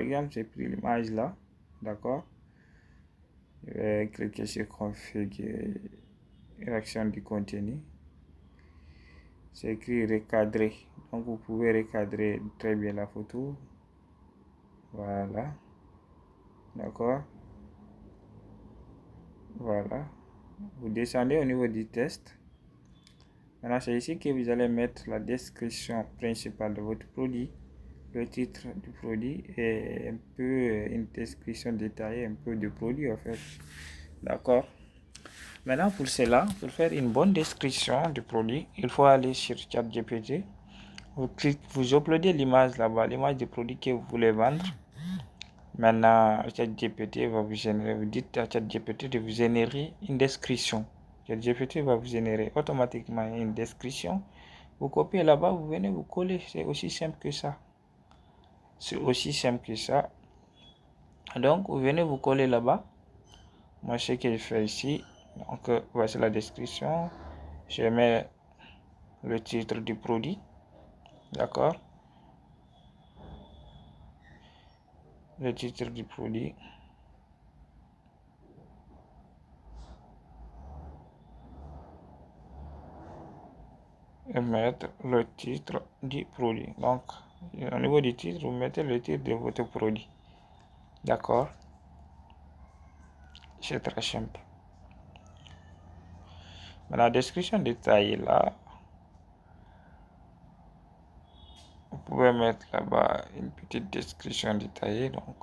exemple, j'ai pris l'image là, d'accord. Je vais cliquer sur configuration du contenu. C'est écrit recadrer. Donc vous pouvez recadrer très bien la photo. Voilà. D'accord. Voilà. Vous descendez au niveau du test. Maintenant, c'est ici que vous allez mettre la description principale de votre produit, le titre du produit et un peu une description détaillée un peu du produit en fait. D'accord. Maintenant, pour cela, pour faire une bonne description du produit, il faut aller sur ChatGPT. Vous uploadez l'image là-bas, l'image du produit que vous voulez vendre. Maintenant, ChatGPT va vous générer, vous dites à ChatGPT de vous générer une description. ChatGPT va vous générer automatiquement une description. Vous copiez là-bas, vous venez vous coller. C'est aussi simple que ça. C'est aussi simple que ça. Donc, vous venez vous coller là-bas. Moi, ce que je fais ici, donc voici la description. Je mets le titre du produit. D'accord. Le titre du produit. Et mettre le titre du produit. Donc, au niveau du titre, vous mettez le titre de votre produit. D'accord. C'est très simple. Mais la description détaillée là, vous pouvez mettre là-bas une petite description détaillée. Donc,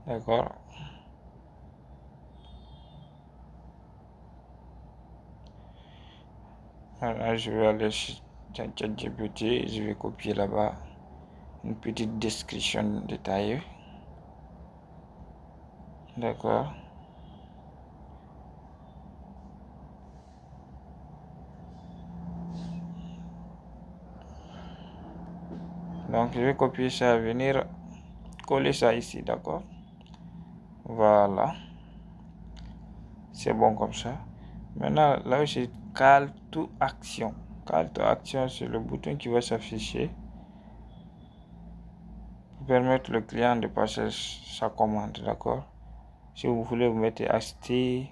d'accord. Maintenant, je vais aller sur ChatGPT, je vais copier là-bas une petite description détaillée. D'accord. Donc, je vais copier ça, venir coller ça ici, d'accord. Voilà. C'est bon comme ça. Maintenant, là où c'est Call to Action. Call to Action, c'est le bouton qui va s'afficher pour permettre le client de passer sa commande, d'accord. Si vous voulez, vous mettez acheter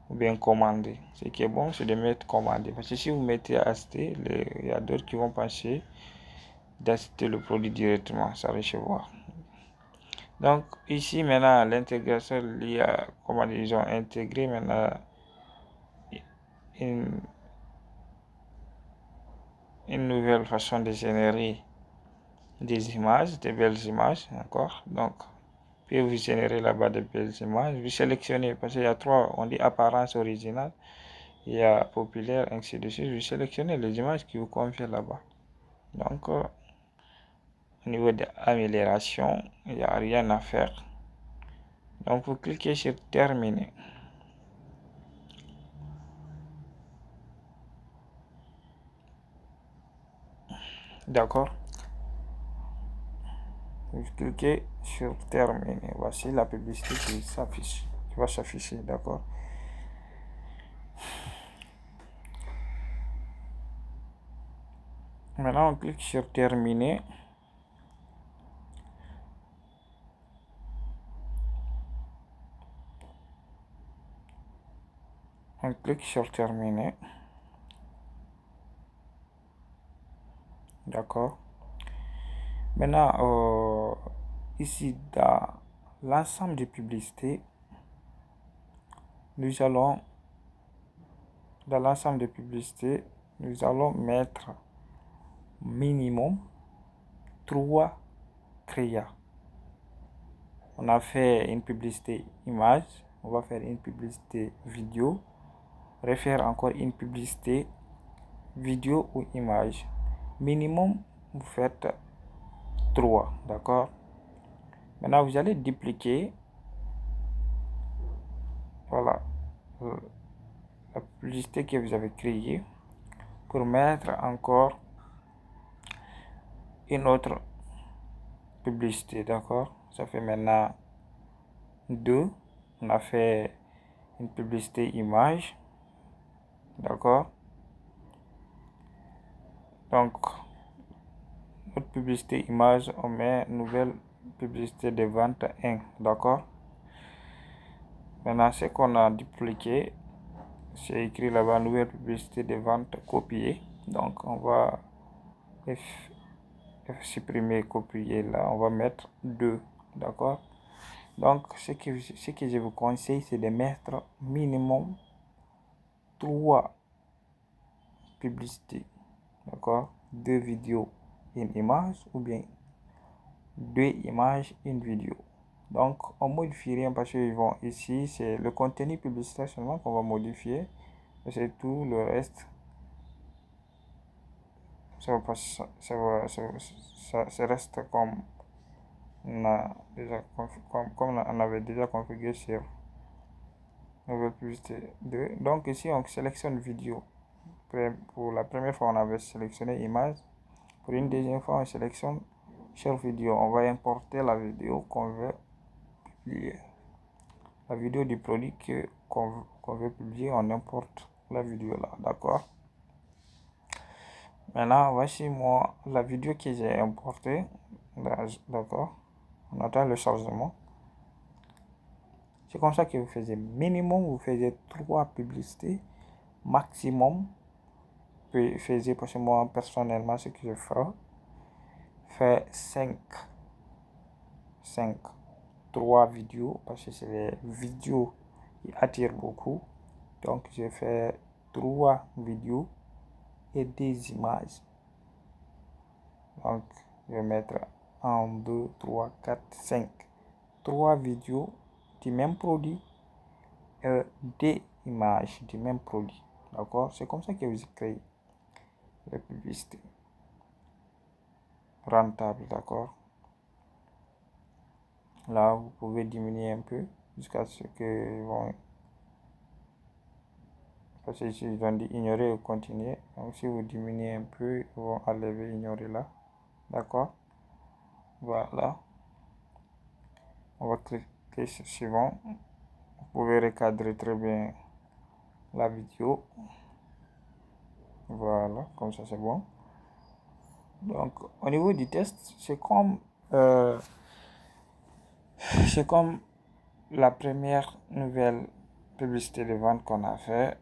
ou bien commander. Ce qui est bon, c'est de mettre commander. Parce que si vous mettez acheter, il y a d'autres qui vont penser d'acheter le produit directement, ça recevoir. Donc ici maintenant, l'intégration liée à comment ils ont intégré maintenant une, une nouvelle façon de générer des images, des belles images encore. Donc, puis vous générez là-bas des belles images. Vous sélectionnez, parce qu'il y a trois, on dit apparence originale, il y a populaire, ainsi de suite. Vous sélectionnez les images qui vous conviennent là-bas. Donc, au niveau de l'amélioration, il n'y a rien à faire. Donc, vous cliquez sur terminer. D'accord. Vous cliquez sur terminer. Voici la publicité qui s'affiche, qui va s'afficher. D'accord. Maintenant, on clique sur terminer. On clique sur terminer. D'accord. Maintenant, ici, dans l'ensemble des publicités, nous allons, dans l'ensemble des publicités, nous allons mettre minimum 3 créas. On a fait une publicité image, on va faire une publicité vidéo, refaire encore une publicité vidéo ou image. Minimum, vous faites 3, d'accord. Maintenant, vous allez dupliquer, voilà, la publicité que vous avez créée pour mettre encore une autre publicité, d'accord. Ça fait maintenant 2. On a fait une publicité image, d'accord. Donc, notre publicité image, on met nouvelle publicité de vente 1, d'accord. Maintenant, ce qu'on a dupliqué, c'est écrit là-bas nouvelle publicité de vente copier. Donc, on va supprimer copier là, on va mettre 2, d'accord. Donc, ce que je vous conseille, c'est de mettre minimum 3 publicités, d'accord, 2 vidéos, une image ou bien 2 images, une vidéo. Donc, on modifie rien parce que ici, c'est le contenu publicitaire seulement qu'on va modifier. C'est tout le reste. Ça reste comme on a déjà comme on avait déjà configuré sur nouvelle publicité 2. Donc ici, on sélectionne vidéo. Pour la première fois, on avait sélectionné image. Pour une deuxième fois, on sélectionne sur vidéo. On va importer la vidéo qu'on veut publier. La vidéo du produit qu'on veut publier, on importe la vidéo là, d'accord. Maintenant, voici moi la vidéo que j'ai importée, d'accord. On attend le chargement. C'est comme ça que vous faisiez minimum, vous faisiez 3 publicités, maximum, vous faisiez, parce que moi personnellement, ce que je fais 5, 3 vidéos, parce que c'est les vidéos qui attirent beaucoup. Donc, je fais 3 vidéos et des images. Donc, je vais mettre 1, 2, 3, 4, 5. 3 vidéos du même produit et des images du même produit. D'accord? C'est comme ça que vous créez les publicités rentables. D'accord? Là, vous pouvez diminuer un peu jusqu'à ce que vont. Parce que si ils ont dit ignorer ou continuer. Donc, si vous diminuez un peu, ils vont enlever ignorer là. D'accord? Voilà. On va cliquer sur suivant. Vous pouvez recadrer très bien la vidéo. Voilà, comme ça c'est bon. Donc, au niveau du test, c'est comme la première nouvelle publicité de vente qu'on a fait.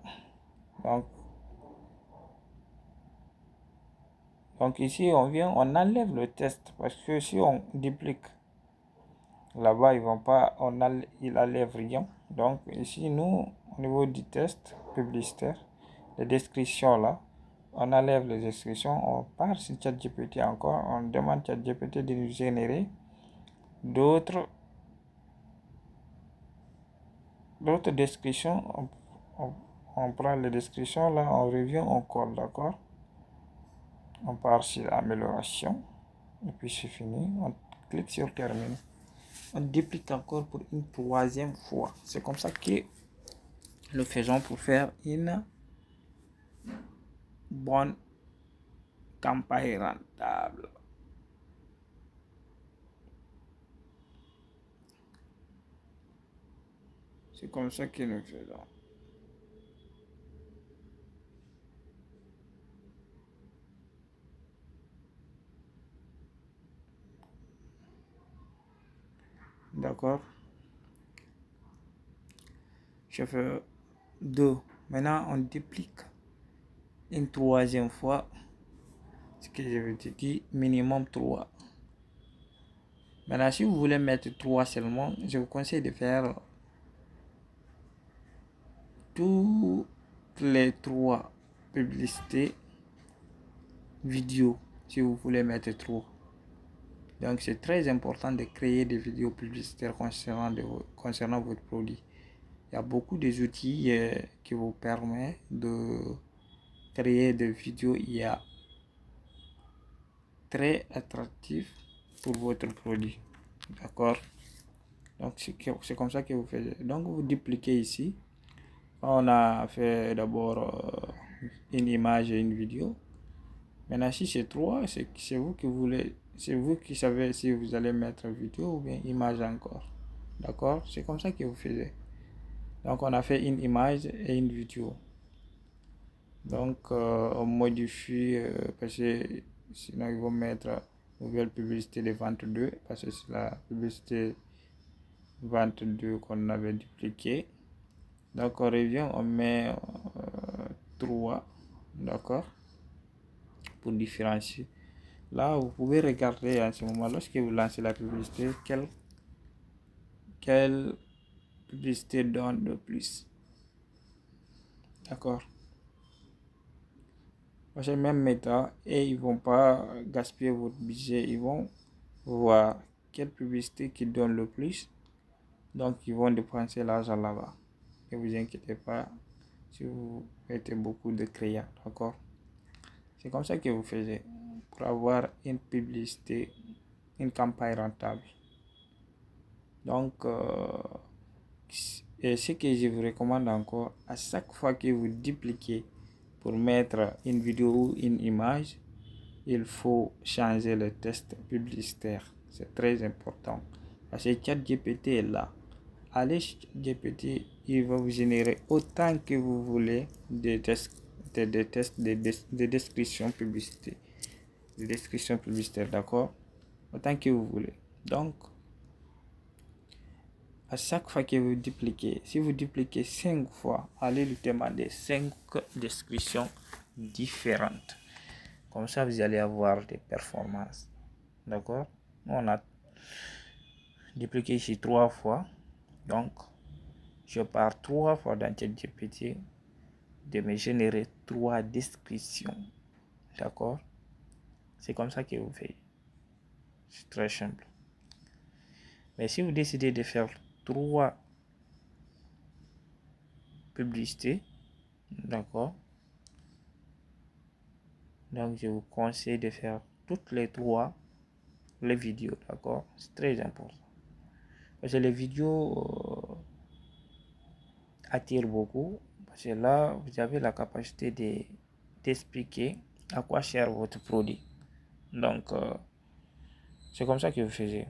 Donc ici, on enlève le test parce que si on duplique, là-bas, il enlève rien. Donc ici, nous, au niveau du test publicitaire, les descriptions là, on enlève les descriptions, on part sur ChatGPT encore, on demande ChatGPT de nous générer d'autres descriptions. On prend les descriptions là, on revient, on colle, d'accord. On part sur amélioration et puis c'est fini. On clique sur terminer. On duplique encore pour une 3e fois. C'est comme ça que nous faisons pour faire une bonne campagne rentable. C'est comme ça que nous faisons. D'accord. Je fais 2. Maintenant, on duplique une 3e fois. Ce que je vais te dire, minimum 3. Maintenant, si vous voulez mettre 3 seulement, je vous conseille de faire toutes les 3 publicités vidéo si vous voulez mettre 3. Donc, c'est très important de créer des vidéos publicitaires concernant votre produit. Il y a beaucoup d'outils qui vous permettent de créer des vidéos IA très attractifs pour votre produit. D'accord? Donc, c'est comme ça que vous faites. Donc, vous dupliquez ici. On a fait d'abord une image et une vidéo. Maintenant, si c'est 3, c'est vous qui voulez. C'est vous qui savez si vous allez mettre vidéo ou bien image encore. D'accord? C'est comme ça que vous faites. Donc, on a fait une image et une vidéo. Donc, on modifie parce que sinon ils vont mettre nouvelle publicité de vente 2 parce que c'est la publicité vente 2 qu'on avait dupliqué. Donc, on revient, on met 3, d'accord, pour différencier. Là, vous pouvez regarder en ce moment, lorsque vous lancez la publicité, quelle publicité donne le plus. D'accord. Parce que même Meta, et ils vont pas gaspiller votre budget, ils vont voir quelle publicité qui donne le plus. Donc, ils vont dépenser l'argent là-bas. Ne vous inquiétez pas si vous mettez beaucoup de clients. D'accord. C'est comme ça que vous faites pour avoir une publicité, une campagne rentable. Donc, et ce que je vous recommande encore, à chaque fois que vous dupliquez pour mettre une vidéo ou une image, il faut changer le texte publicitaire. C'est très important. Parce que ChatGPT est là. Allez ChatGPT, il va vous générer autant que vous voulez des tests, des descriptions publicitaires. Des descriptions publicitaires, d'accord? Autant que vous voulez. Donc, à chaque fois que vous dupliquez, si vous dupliquez 5 fois, allez lui demander 5 descriptions différentes. Comme ça, vous allez avoir des performances. D'accord? On a dupliqué ici 3 fois. Donc, je pars 3 fois dans ChatGPT de me générer 3 descriptions. D'accord? C'est comme ça que vous faites. C'est très simple. Mais si vous décidez de faire 3 publicités, d'accord? Donc, je vous conseille de faire toutes les 3 les vidéos, d'accord? C'est très important. Parce que les vidéos attirent beaucoup. Parce que là, vous avez la capacité d'expliquer à quoi sert votre produit. Donc, c'est comme ça que vous faites.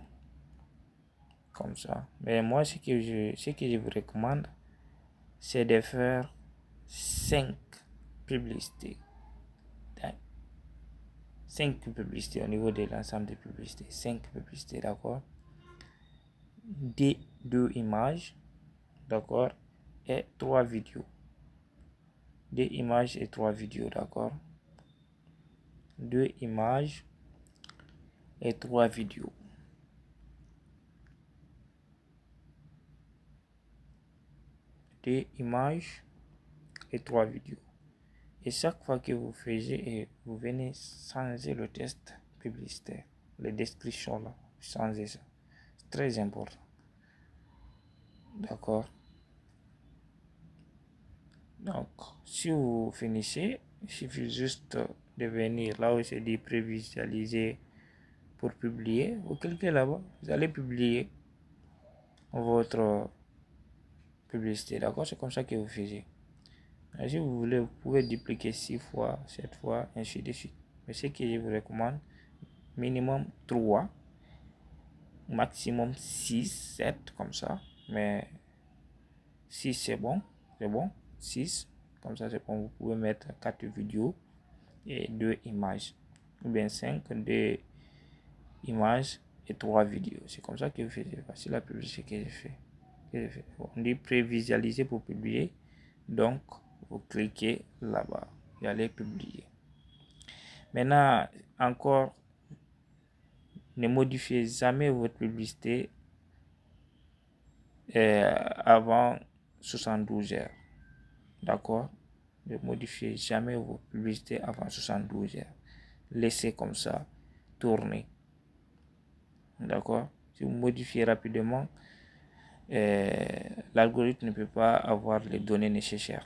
Comme ça. Mais moi, ce que je vous recommande, c'est de faire 5 publicités. 5 publicités au niveau de l'ensemble des publicités. 5 publicités, d'accord? Des 2 images, d'accord? Et 3 vidéos. 2 images et 3 vidéos, d'accord? 2 images et 3 vidéos. 2 images et 3 vidéos. Et chaque fois que vous faites, vous venez changer le texte publicitaire, les descriptions là, changez ça. C'est très important. D'accord? Donc, si vous finissez, il suffit juste de venir là où c'est dit prévisualiser pour publier. Vous cliquez là-bas, vous allez publier votre publicité. D'accord? C'est comme ça que vous faites. Et si vous voulez, vous pouvez dupliquer 6 fois, 7 fois, ainsi de suite. Mais ce que je vous recommande, minimum 3, maximum 6, 7 comme ça. Mais 6 c'est bon, 6, comme ça c'est bon. Vous pouvez mettre 4 vidéos et 2 images. Ou bien 5, 2 images et 3 vidéos. C'est comme ça que vous faites. Voici la publicité que j'ai fait. On dit prévisualiser pour publier. Donc, vous cliquez là-bas. Vous allez publier. Maintenant, encore, ne modifiez jamais votre publicité avant 72 heures. D'accord? Ne modifiez jamais vos publicités avant 72 heures. Laissez comme ça tourner. D'accord? Si vous modifiez rapidement, l'algorithme ne peut pas avoir les données nécessaires.